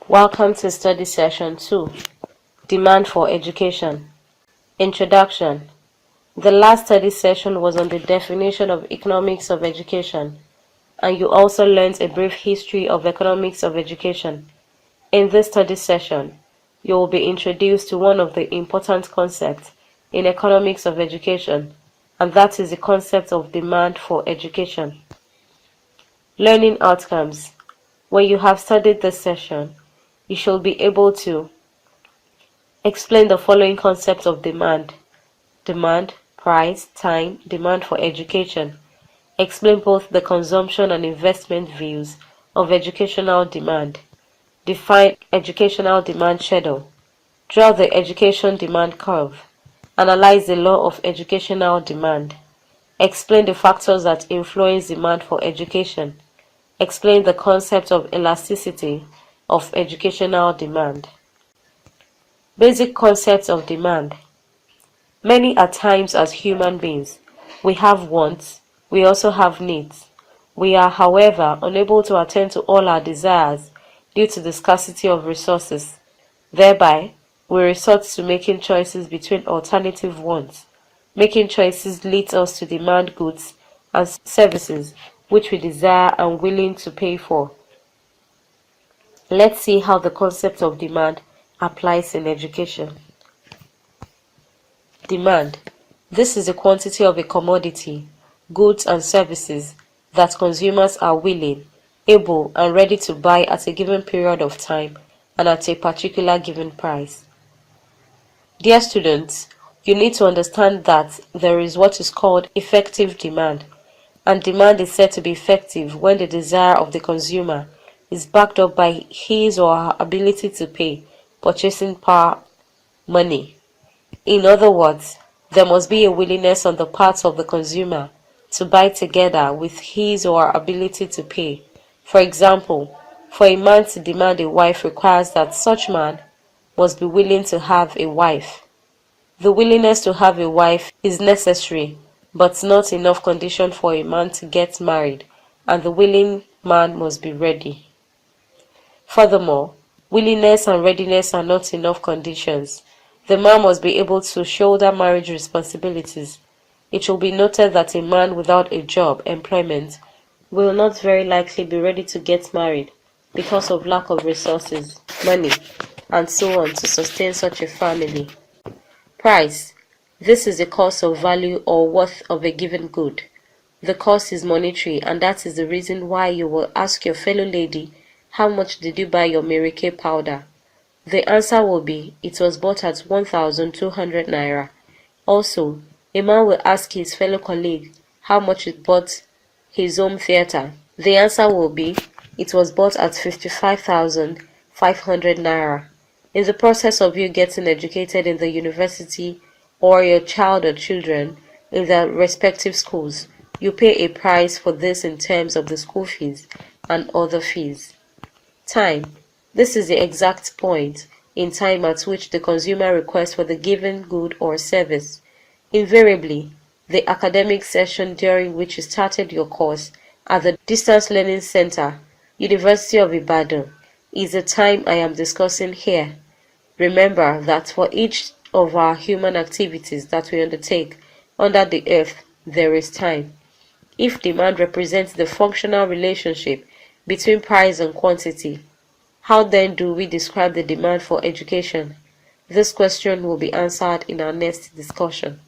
Welcome to Study Session 2, Demand for Education. Introduction. The last study session was on the definition of economics of education, and you also learned a brief history of economics of education. In this study session, you will be introduced to one of the important concepts in economics of education, and that is the concept of demand for education. Learning outcomes. When you have studied this session, you shall be able to explain the following concepts of demand: price, time, demand for education. Explain both the consumption and investment views of educational demand. Define educational demand schedule. Draw the education demand curve. Analyze the law of educational demand. Explain the factors that influence demand for education. Explain the concept of elasticity of educational demand. Basic concepts of demand. Many at times as human beings, we have wants, we also have needs. We are, however, unable to attend to all our desires due to the scarcity of resources. Thereby, we resort to making choices between alternative wants. Making choices leads us to demand goods and services which we desire and willing to pay for. Let's see how the concept of demand applies in education. Demand. This is the quantity of a commodity, goods and services that consumers are willing, able and ready to buy at a given period of time and at a particular given price. Dear students, you need to understand that there is what is called effective demand, and demand is said to be effective when the desire of the consumer is backed up by his or her ability to pay, purchasing power, money. In other words, there must be a willingness on the part of the consumer to buy together with his or her ability to pay. For example, for a man to demand a wife requires that such man must be willing to have a wife. The willingness to have a wife is necessary, but not enough condition for a man to get married, and the willing man must be ready. Furthermore, willingness and readiness are not enough conditions. The man must be able to shoulder marriage responsibilities. It should be noted that a man without a job, employment, will not very likely be ready to get married because of lack of resources, money, and so on to sustain such a family. Price. This is the cost of value or worth of a given good. The cost is monetary, and that is the reason why you will ask your fellow lady, how much did you buy your Mary Kay powder? The answer will be, it was bought at 1,200 naira. Also, a man will ask his fellow colleague how much it bought his home theater. The answer will be, it was bought at 55,500 naira. In the process of you getting educated in the university or your child or children in their respective schools, you pay a price for this in terms of the school fees and other fees. Time. This is the exact point in time at which the consumer requests for the given good or service. Invariably, the academic session during which you started your course at the Distance Learning Center, University of Ibadan, is the time I am discussing here. Remember that for each of our human activities that we undertake under the earth, there is time. If demand represents the functional relationship between price and quantity, how then do we describe the demand for education? This question will be answered in our next discussion.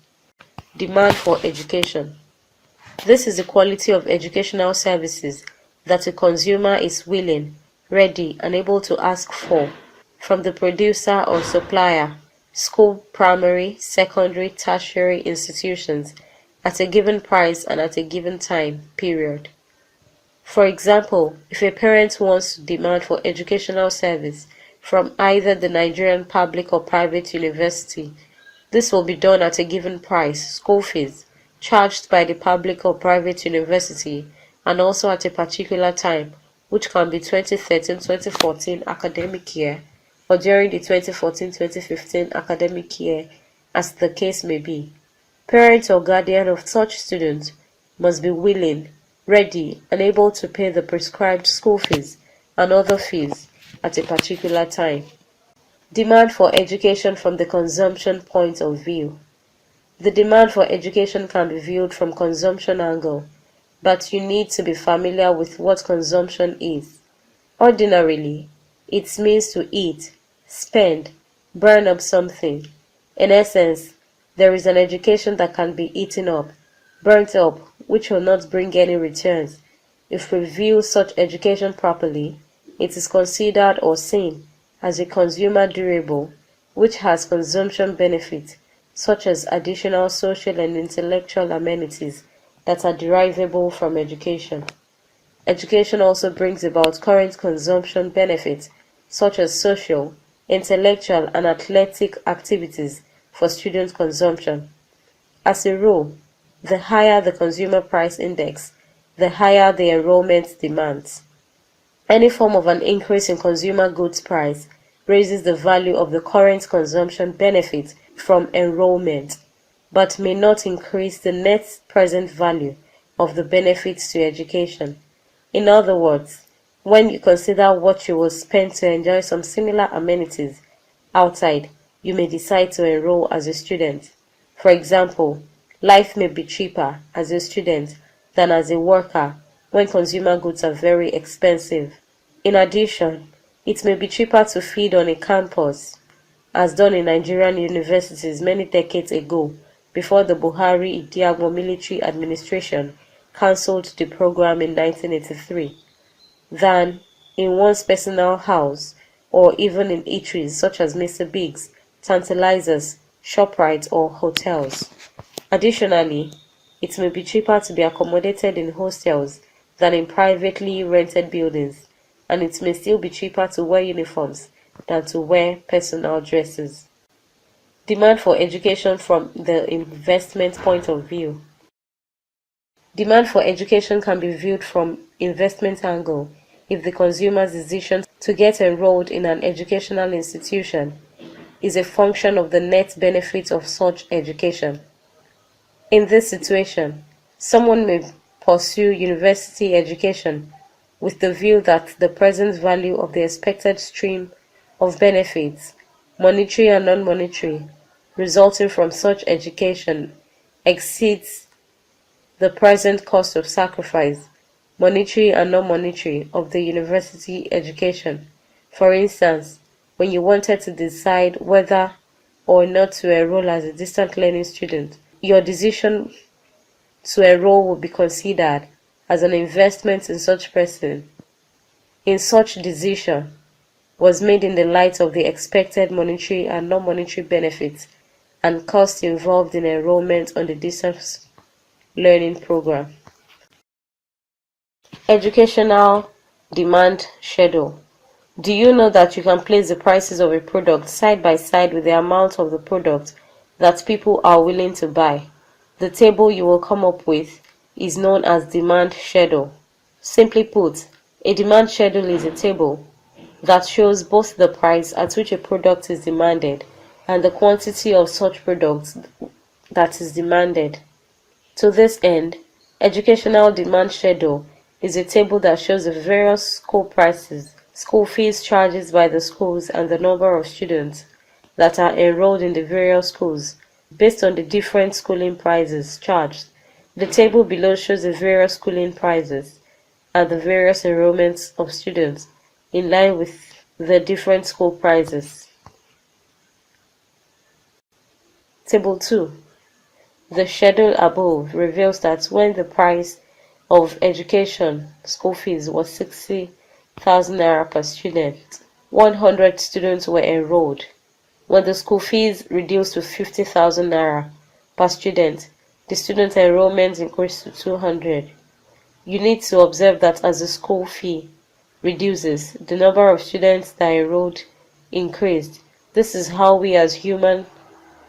Demand for education. This is the quality of educational services that a consumer is willing, ready, and able to ask for from the producer or supplier, school, primary, secondary, tertiary institutions, at a given price and at a given time, period. For example, if a parent wants to demand for educational service from either the Nigerian public or private university, this will be done at a given price, school fees, charged by the public or private university, and also at a particular time, which can be 2013-2014 academic year, or during the 2014-2015 academic year, as the case may be. Parent or guardian of such student must be willing, ready, and able to pay the prescribed school fees and other fees at a particular time. Demand for education from the consumption point of view. The demand for education can be viewed from consumption angle, but you need to be familiar with what consumption is. Ordinarily, it means to eat, spend, burn up something. In essence, there is an education that can be eaten up, burnt up, which will not bring any returns. If we view such education properly, it is considered or seen as a consumer durable, which has consumption benefits, such as additional social and intellectual amenities that are derivable from education. Education also brings about current consumption benefits, such as social, intellectual, and athletic activities for student consumption. As a rule, the higher the consumer price index, the higher the enrollment demands. Any form of an increase in consumer goods price raises the value of the current consumption benefit from enrollment, but may not increase the net present value of the benefits to education. In other words, when you consider what you will spend to enjoy some similar amenities outside, you may decide to enroll as a student. For example, life may be cheaper as a student than as a worker when consumer goods are very expensive. In addition, it may be cheaper to feed on a campus, as done in Nigerian universities many decades ago before the Buhari Idiagbo military administration cancelled the program in 1983, than in one's personal house or even in eateries such as Mr. Biggs, Tantalizers, ShopRite, or hotels. Additionally, it may be cheaper to be accommodated in hostels than in privately rented buildings, and it may still be cheaper to wear uniforms than to wear personal dresses. Demand for education from the investment point of view. Demand for education can be viewed from investment angle if the consumer's decision to get enrolled in an educational institution is a function of the net benefit of such education. In this situation, someone may pursue university education with the view that the present value of the expected stream of benefits, monetary and non-monetary, resulting from such education exceeds the present cost of sacrifice, monetary and non-monetary, of the university education. For instance, when you wanted to decide whether or not to enroll as a distant learning student, your decision to enroll will be considered as an investment in such person. In such decision was made in the light of the expected monetary and non-monetary benefits and costs involved in enrollment on the distance learning program. Educational demand schedule. Do you know that you can place the prices of a product side by side with the amount of the product that people are willing to buy? The table you will come up with is known as demand schedule. Simply put, a demand schedule is a table that shows both the price at which a product is demanded and the quantity of such products that is demanded. To this end, educational demand schedule is a table that shows the various school prices, school fees charged by the schools, and the number of students that are enrolled in the various schools based on the different schooling prices charged. The table below shows the various schooling prices and the various enrollments of students in line with the different school prices. Table 2. The schedule above reveals that when the price of education school fees was 60,000 naira per student, 100 students were enrolled. When the school fees reduced to 50,000 naira per student, the student enrollment increased to 200. You need to observe that as the school fee reduces, the number of students that enrolled increased. This is how we as human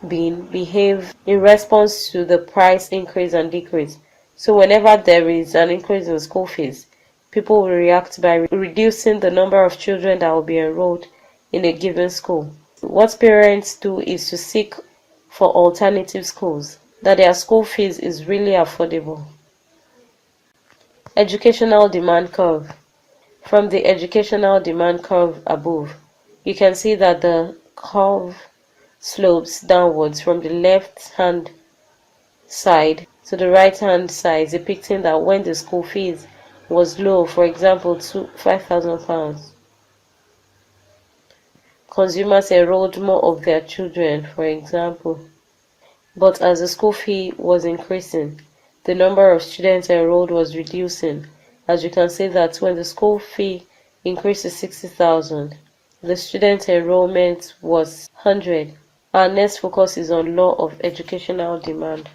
beings behave in response to the price increase and decrease. So whenever there is an increase in school fees, people will react by reducing the number of children that will be enrolled in a given school. What parents do is to seek for alternative schools, that their school fees is really affordable. Educational demand curve. From the educational demand curve above, you can see that the curve slopes downwards from the left-hand side to the right-hand side, depicting that when the school fees was low, for example, £5,000, consumers enrolled more of their children, for example. But as the school fee was increasing, the number of students enrolled was reducing. As you can see that when the school fee increased to 60,000, the student enrollment was 100. Our next focus is on law of educational demand.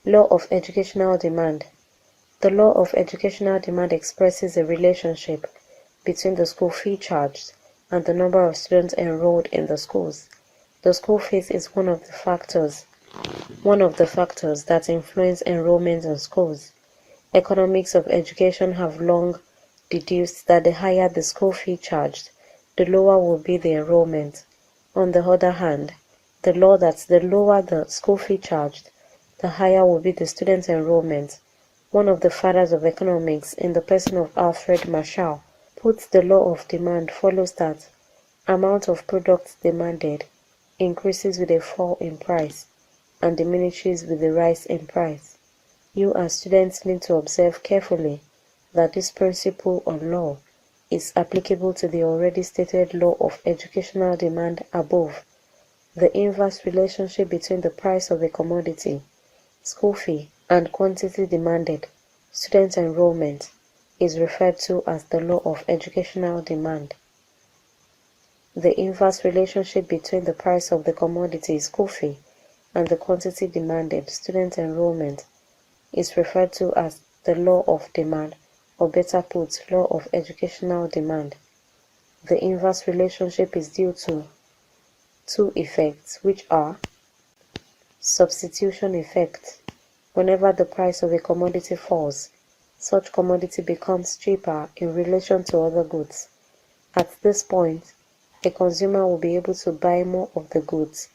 Law of educational demand. The law of educational demand expresses a relationship between the school fee charged and the number of students enrolled in the schools. The school fees is one of the factors that influence enrollment in schools. Economics of education have long deduced that the higher the school fee charged, the lower will be the enrollment. On the other hand, the lower the school fee charged, the higher will be the student enrollment. One of the fathers of economics, in the person of Alfred Marshall, puts the law of demand follows that amount of products demanded increases with a fall in price and diminishes with the rise in price. You as students need to observe carefully that this principle or law is applicable to the already stated law of educational demand above. The inverse relationship between the price of a commodity, school fee, and quantity demanded, student enrollment, is referred to as the law of educational demand. The inverse relationship between the price of the commodity, school fee, and the quantity demanded, student enrollment, is referred to as the law of demand, or better put, law of educational demand. The inverse relationship is due to two effects, which are substitution effect. Whenever the price of a commodity falls, such commodity becomes cheaper in relation to other goods. At this point, a consumer will be able to buy more of the goods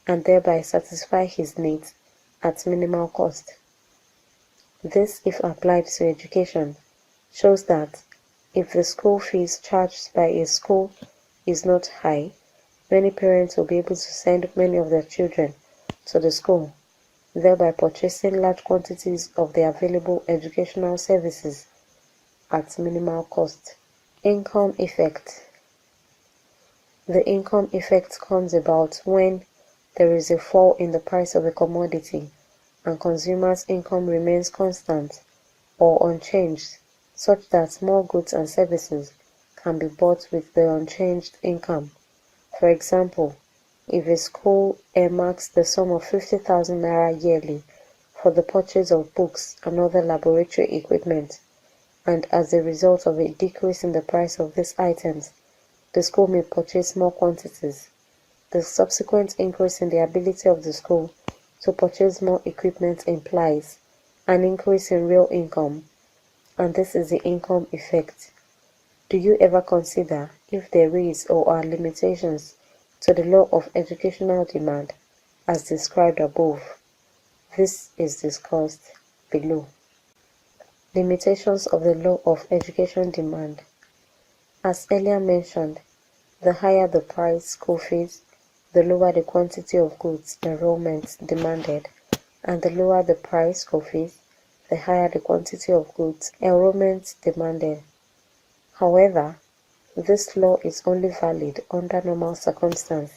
and thereby satisfy his needs at minimal cost. This, if applied to education, shows that if the school fees charged by a school is not high, many parents will be able to send many of their children to the school, thereby purchasing large quantities of the available educational services at minimal cost. Income effect. The income effect comes about when there is a fall in the price of a commodity and consumers' income remains constant or unchanged, such that more goods and services can be bought with the unchanged income. For example, if a school earmarks the sum of 50,000 naira yearly for the purchase of books and other laboratory equipment, and as a result of a decrease in the price of these items, the school may purchase more quantities. The subsequent increase in the ability of the school to purchase more equipment implies an increase in real income, and this is the income effect. Do you ever consider if there is or are limitations to the law of educational demand as described above? This is discussed below. Limitations of the law of education demand. As earlier mentioned, the higher the price school fees, the lower the quantity of goods enrollment demanded, and the lower the price school fees, the higher the quantity of goods enrollment demanded. However, this law is only valid under normal circumstances,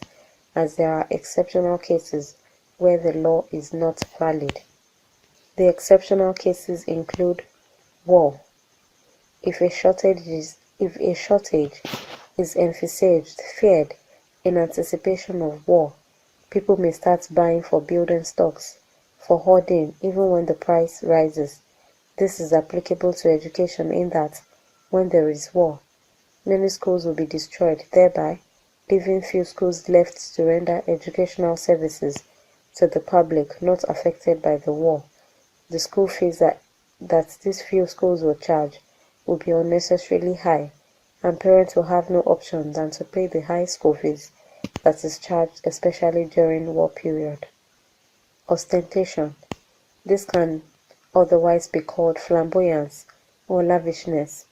as there are exceptional cases where the law is not valid. The exceptional cases include war. If a shortage is envisaged, feared, in anticipation of war, people may start buying for building stocks, for hoarding even when the price rises. This is applicable to education in that, when there is war, many schools will be destroyed, thereby leaving few schools left to render educational services to the public not affected by the war. The school fees that these few schools will charge will be unnecessarily high, and parents will have no option than to pay the high school fees that is charged, especially during war period. Ostentation. This can otherwise be called flamboyance or lavishness.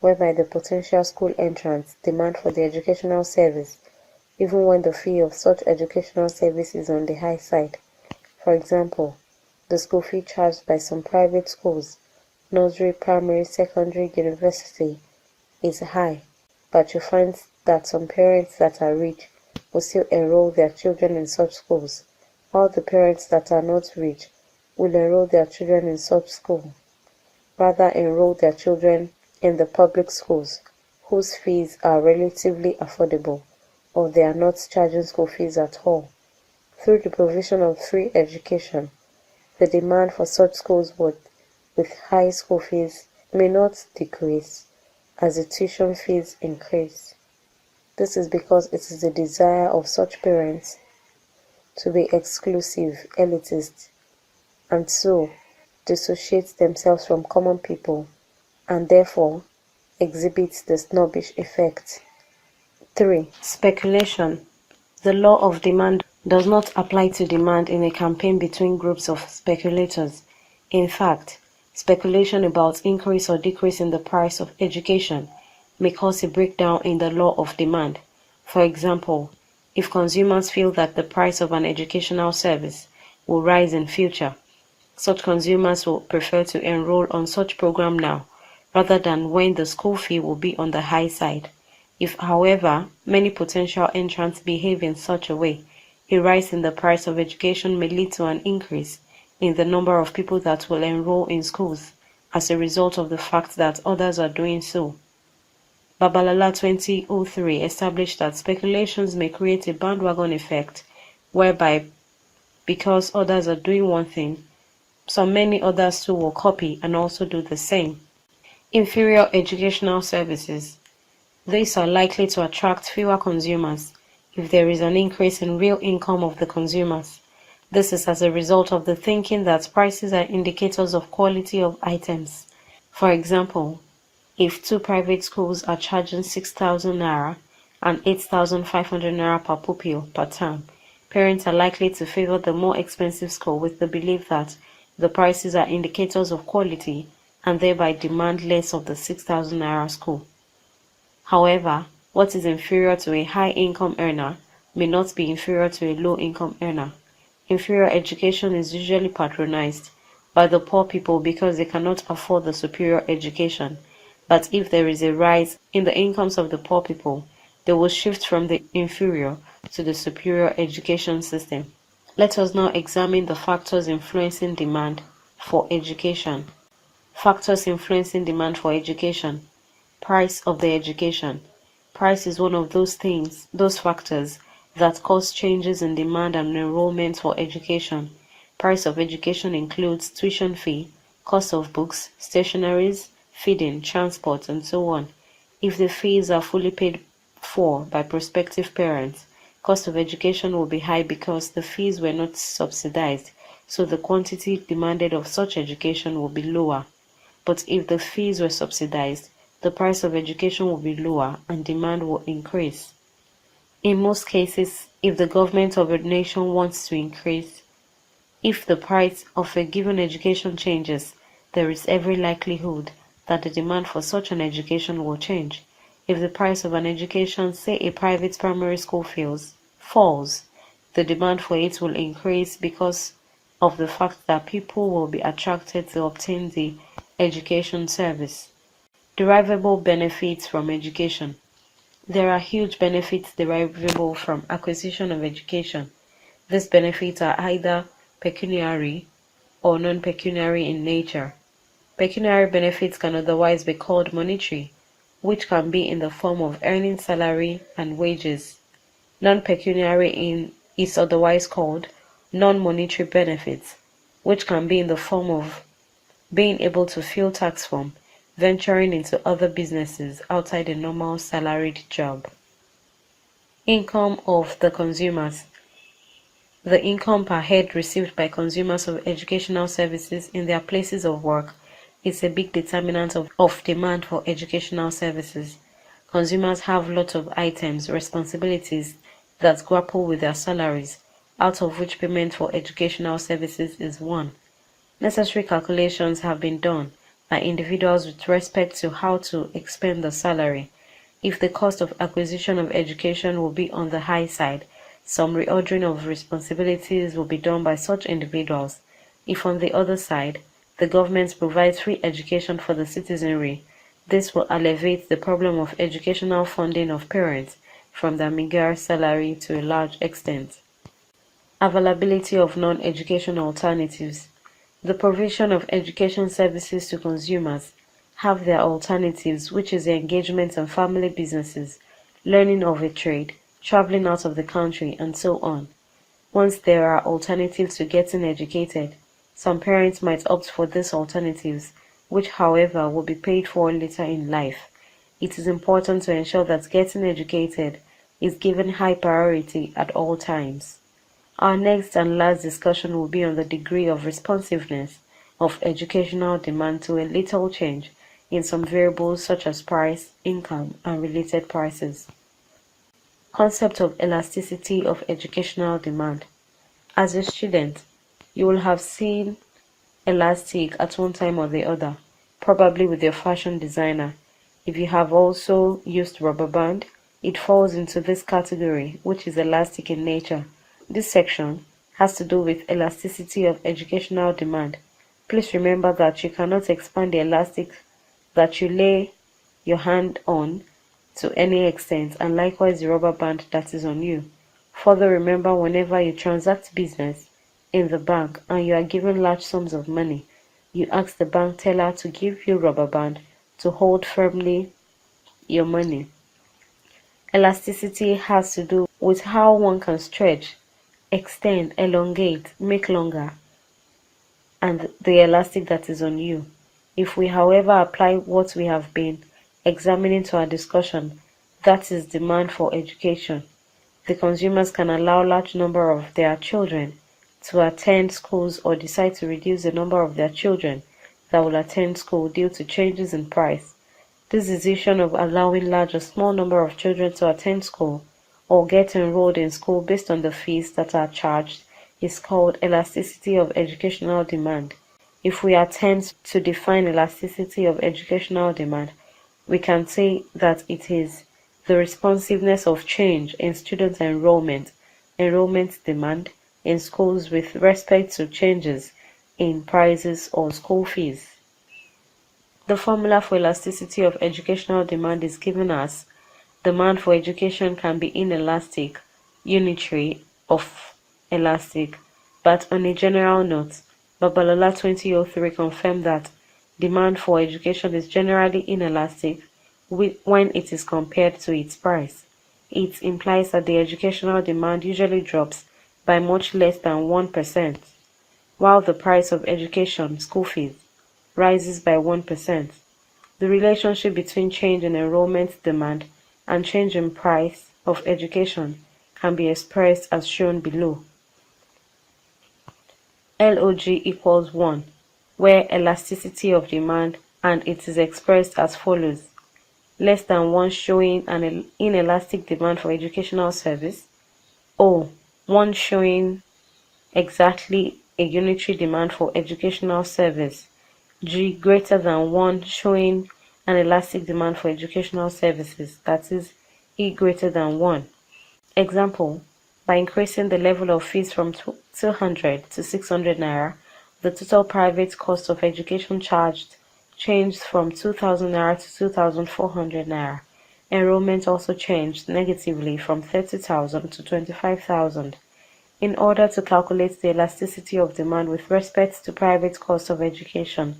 whereby the potential school entrants demand for the educational service, even when the fee of such educational service is on the high side. For example, the school fee charged by some private schools, nursery, primary, secondary, university, is high, but you find that some parents that are rich will still enroll their children in such schools, while the parents that are not rich will enroll their children in such school, rather enroll their children in the public schools, whose fees are relatively affordable, or they are not charging school fees at all. Through the provision of free education, the demand for such schools with high school fees may not decrease as the tuition fees increase. This is because it is the desire of such parents to be exclusive, elitist, and so dissociate themselves from common people and therefore exhibit the snobbish effect. 3. Speculation. The law of demand does not apply to demand in a campaign between groups of speculators. In fact, speculation about increase or decrease in the price of education may cause a breakdown in the law of demand. For example, if consumers feel that the price of an educational service will rise in future, such consumers will prefer to enroll on such program now, rather than when the school fee will be on the high side. If, however, many potential entrants behave in such a way, a rise in the price of education may lead to an increase in the number of people that will enroll in schools as a result of the fact that others are doing so. Babalola 2003 established that speculations may create a bandwagon effect, whereby because others are doing one thing, so many others too will copy and also do the same. Inferior educational services. These are likely to attract fewer consumers if there is an increase in real income of the consumers. This is as a result of the thinking that prices are indicators of quality of items. For example, if two private schools are charging 6,000 naira and 8,500 naira per pupil per term, parents are likely to favor the more expensive school with the belief that the prices are indicators of quality and thereby demand less of the 6,000 naira school. However, what is inferior to a high-income earner may not be inferior to a low-income earner. Inferior education is usually patronized by the poor people because they cannot afford the superior education. But if there is a rise in the incomes of the poor people, they will shift from the inferior to the superior education system. Let us now examine the factors influencing demand for education. Factors influencing demand for education. Price of the education. Price is one of those factors that cause changes in demand and enrollment for education. Price of education includes tuition fee, cost of books, stationeries, feeding, transport, and so on. If the fees are fully paid for by prospective parents, cost of education will be high because the fees were not subsidized, so the quantity demanded of such education will be lower. But if the fees were subsidized, the price of education will be lower and demand will increase. In most cases, if the government of a nation wants to increase, if the price of a given education changes, there is every likelihood that the demand for such an education will change. If the price of an education, say a private primary school falls, the demand for it will increase because of the fact that people will be attracted to obtain the education service. Derivable benefits from education. There are huge benefits derivable from acquisition of education. These benefits are either pecuniary or non-pecuniary in nature. Pecuniary benefits can otherwise be called monetary, which can be in the form of earning salary and wages. Non-pecuniary is otherwise called non-monetary benefits, which can be in the form of being able to fill tax form, venturing into other businesses outside a normal salaried job. Income of the consumers. The income per head received by consumers of educational services in their places of work is a big determinant of demand for educational services. Consumers have lots of items, responsibilities that grapple with their salaries, out of which payment for educational services is one. Necessary calculations have been done by individuals with respect to how to expend the salary. If the cost of acquisition of education will be on the high side, some reordering of responsibilities will be done by such individuals. If on the other side, the government provides free education for the citizenry, this will alleviate the problem of educational funding of parents from their meager salary to a large extent. Availability of non-education alternatives. The provision of education services to consumers have their alternatives, which is the engagement in family businesses, learning of a trade, traveling out of the country, and so on. Once there are alternatives to getting educated, some parents might opt for these alternatives, which however will be paid for later in life. It is important to ensure that getting educated is given high priority at all times. Our next and last discussion will be on the degree of responsiveness of educational demand to a little change in some variables such as price, income, and related prices. Concept of elasticity of educational demand. As a student, you will have seen elastic at one time or the other, probably with your fashion designer. If you have also used rubber band, it falls into this category, which is elastic in nature. This section has to do with elasticity of educational demand. Please remember that you cannot expand the elastic that you lay your hand on to any extent, and likewise the rubber band that is on you. Further, remember whenever you transact business in the bank and you are given large sums of money, you ask the bank teller to give you rubber band to hold firmly your money. Elasticity has to do with how one can stretch, extend, elongate, make longer, and the elastic that is on you. If we, however, apply what we have been examining to our discussion, that is demand for education, the consumers can allow large number of their children to attend schools or decide to reduce the number of their children that will attend school due to changes in price. This decision of allowing large or small number of children to attend school or get enrolled in school based on the fees that are charged is called elasticity of educational demand. If we attempt to define elasticity of educational demand, we can say that it is the responsiveness of change in student enrollment demand in schools with respect to changes in prices or school fees. The formula for elasticity of educational demand is given as demand for education can be inelastic, unitary, or elastic, but on a general note, Babalola 2003 confirmed that demand for education is generally inelastic when it is compared to its price. It implies that the educational demand usually drops by much less than 1%, while the price of education, school fees, rises by 1%. The relationship between change in enrollment demand and change in price of education can be expressed as shown below. LOG equals 1, where elasticity of demand, and it is expressed as follows: less than 1 showing an inelastic demand for educational service, O 1 showing exactly a unitary demand for educational service, G greater than 1 showing an elastic demand for educational services, that is, E greater than 1. Example, by increasing the level of fees from 200 to 600 naira, the total private cost of education charged changed from 2,000 naira to 2,400 naira. Enrollment also changed negatively from 30,000 to 25,000. In order to calculate the elasticity of demand with respect to private cost of education,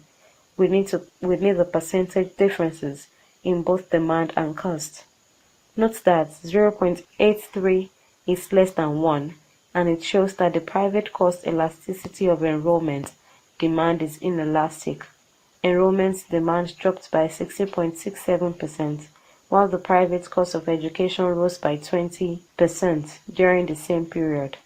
we need the percentage differences in both demand and cost. Note that 0.83 is less than 1, and it shows that the private cost elasticity of enrollment demand is inelastic. Enrollment demand dropped by 16.67%, while the private cost of education rose by 20% during the same period.